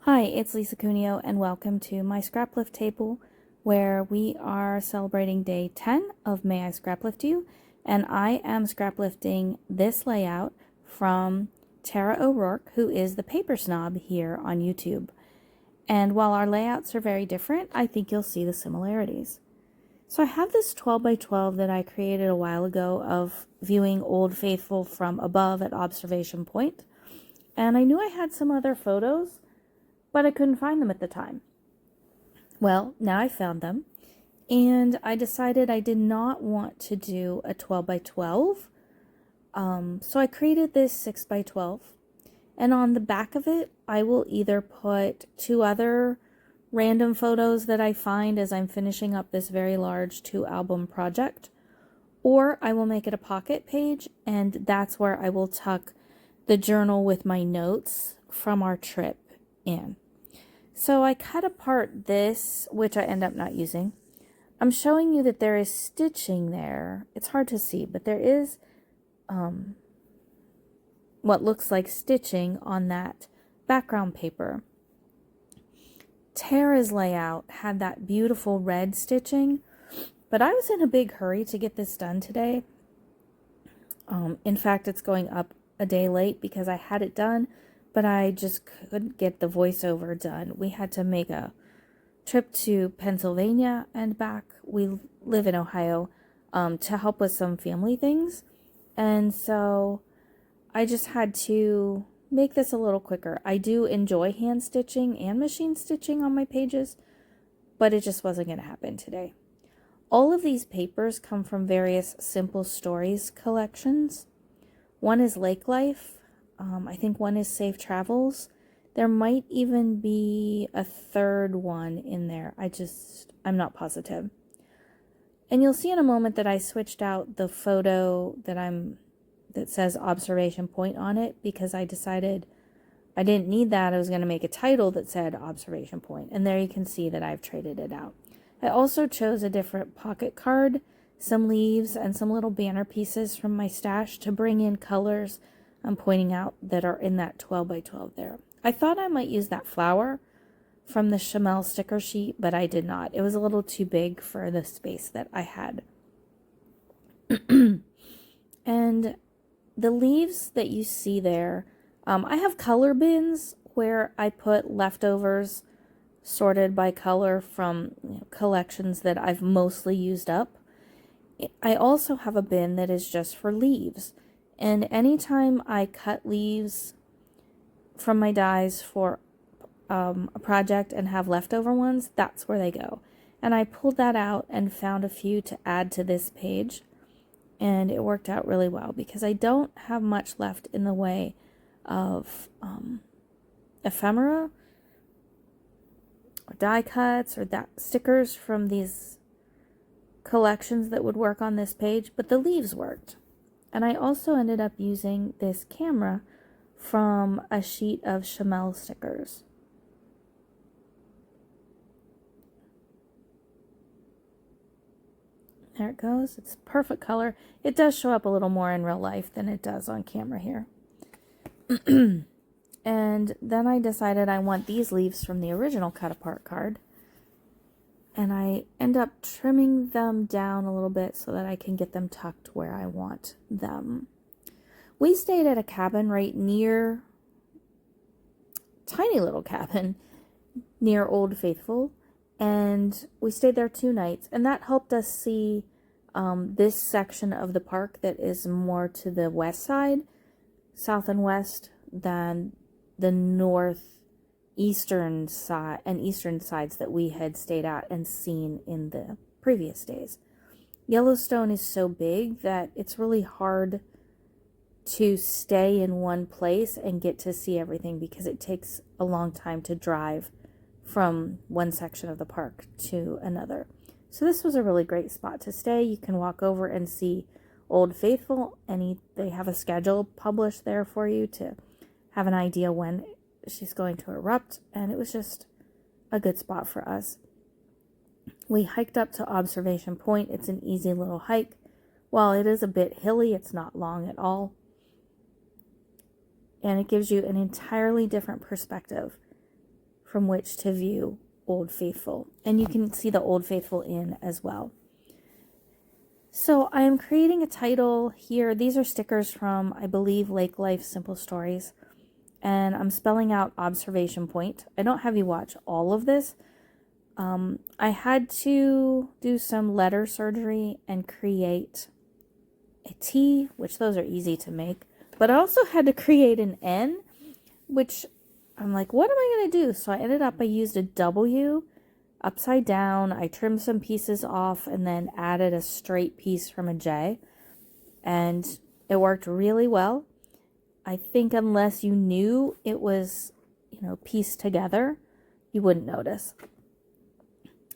Hi, it's Lisa Cuneo, and welcome to my scraplift table, where we are celebrating day 10 of May I Scraplift You, and I am scraplifting this layout from Tara O'Rourke, who is the paper snob here on YouTube. And while our layouts are very different, I think you'll see the similarities. So I have this 12 by 12 that I created a while ago of viewing Old Faithful from above at observation point, and I knew I had some other photos, but I couldn't find them at the time. Well, now I found them, and I decided I did not want to do a 12 by 12. So I created this 6 by 12, and on the back of it, I will either put two other random photos that I find as I'm finishing up this very large 2-album project, or I will make it a pocket page, and that's where I will tuck the journal with my notes from our trip in. So I cut apart this, which I end up not using. I'm showing you that there is stitching there. It's hard to see, but there is what looks like stitching on that background paper. Tara's layout had that beautiful red stitching, but I was in a big hurry to get this done today. In fact, it's going up a day late because I had it done, but I just couldn't get the voiceover done. We had to make a trip to Pennsylvania and back. We live in Ohio to help with some family things. And so I just had to make this a little quicker. I do enjoy hand stitching and machine stitching on my pages, but it just wasn't going to happen today. All of these papers come from various Simple Stories collections. One is Lake Life. I think one is Safe Travels. There might even be a third one in there. I'm not positive. And you'll see in a moment that I switched out the photo that says observation point on it because I decided I didn't need that. I was going to make a title that said observation point. And there you can see that I've traded it out. I also chose a different pocket card, some leaves, and some little banner pieces from my stash to bring in colors I'm pointing out that are in that 12 by 12 there. I thought I might use that flower from the Chamel sticker sheet, but I did not. It was a little too big for the space that I had. And the leaves that you see there, I have color bins where I put leftovers sorted by color from collections that I've mostly used up. I also have a bin that is just for leaves. And anytime I cut leaves from my dies for a project and have leftover ones, that's where they go. And I pulled that out and found a few to add to this page. And it worked out really well because I don't have much left in the way of ephemera or die cuts or stickers from these collections that would work on this page, but the leaves worked. And I also ended up using this camera from a sheet of Chamel stickers. There it goes. It's perfect color. It does show up a little more in real life than it does on camera here. And then I decided I want these leaves from the original cut apart card. And I end up trimming them down a little bit so that I can get them tucked where I want them. We stayed at a cabin right near, tiny little cabin near Old Faithful, and we stayed there 2 nights, and that helped us see this section of the park that is more to the west side, south and west, than the northeastern side and eastern sides that we had stayed at and seen in the previous days. Yellowstone is so big that it's really hard to stay in one place and get to see everything because it takes a long time to drive from one section of the park to another. So this was a really great spot to stay. You can walk over and see Old Faithful, and they have a schedule published there for you to have an idea when she's going to erupt, and it was just a good spot for us. We hiked up to Observation Point. It's an easy little hike. While it is a bit hilly, it's not long at all. And it gives you an entirely different perspective from which to view Old Faithful. And you can see the Old Faithful Inn as well. So I am creating a title here. These are stickers from, I believe, Lake Life Simple Stories. And I'm spelling out observation point. I don't have you watch all of this. I had to do some letter surgery and create a T, which those are easy to make. But I also had to create an N, which I'm like, what am I going to do? So I used a W upside down. I trimmed some pieces off and then added a straight piece from a J. And it worked really well. I think unless you knew it was, pieced together, you wouldn't notice.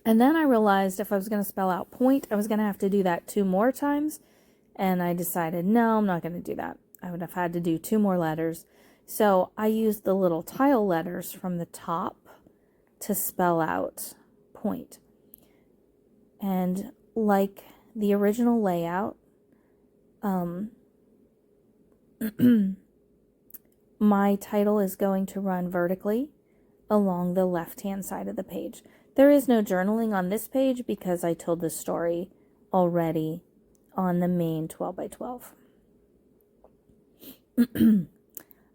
And then I realized if I was going to spell out point, I was going to have to do that 2 more times. And I decided, no, I'm not going to do that. I would have had to do 2 more letters. So I used the little tile letters from the top to spell out point. And like the original layout, my title is going to run vertically along the left-hand side of the page. There is no journaling on this page because I told the story already on the main 12 by 12.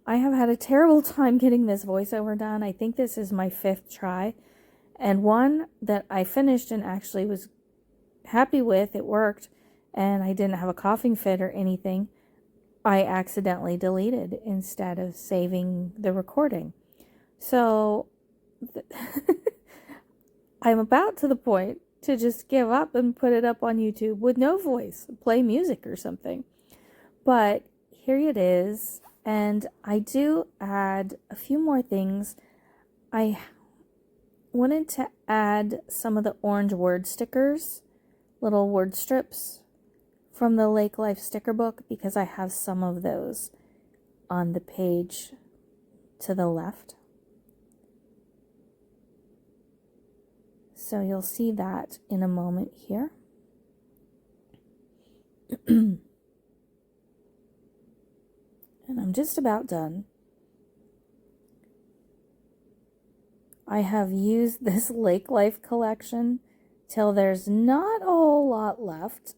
I have had a terrible time getting this voiceover done. I think this is my 5th try, and one that I finished and actually was happy with. It worked, and I didn't have a coughing fit or anything. I accidentally deleted instead of saving the recording. So I'm about to the point to just give up and put it up on YouTube with no voice, play music or something. But here it is. And I do add a few more things. I wanted to add some of the orange word stickers, little word strips from the Lake Life sticker book, because I have some of those on the page to the left. So you'll see that in a moment here. And I'm just about done. I have used this Lake Life collection till there's not a whole lot left.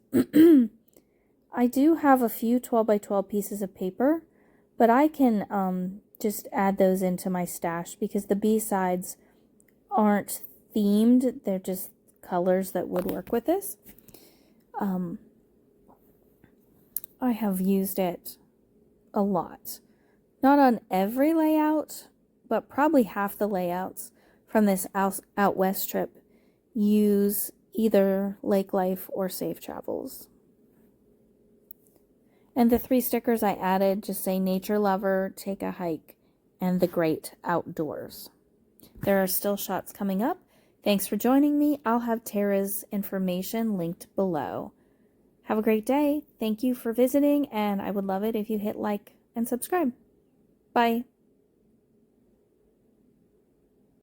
I do have a few 12 by 12 pieces of paper, but I can just add those into my stash because the B-sides aren't themed. They're just colors that would work with this. I have used it a lot. Not on every layout, but probably half the layouts from this out west trip use either Lake Life or Safe Travels. And the 3 stickers I added just say nature lover, take a hike, and the great outdoors. There are still shots coming up. Thanks for joining me. I'll have Tara's information linked below. Have a great day. Thank you for visiting, and I would love it if you hit like and subscribe. Bye.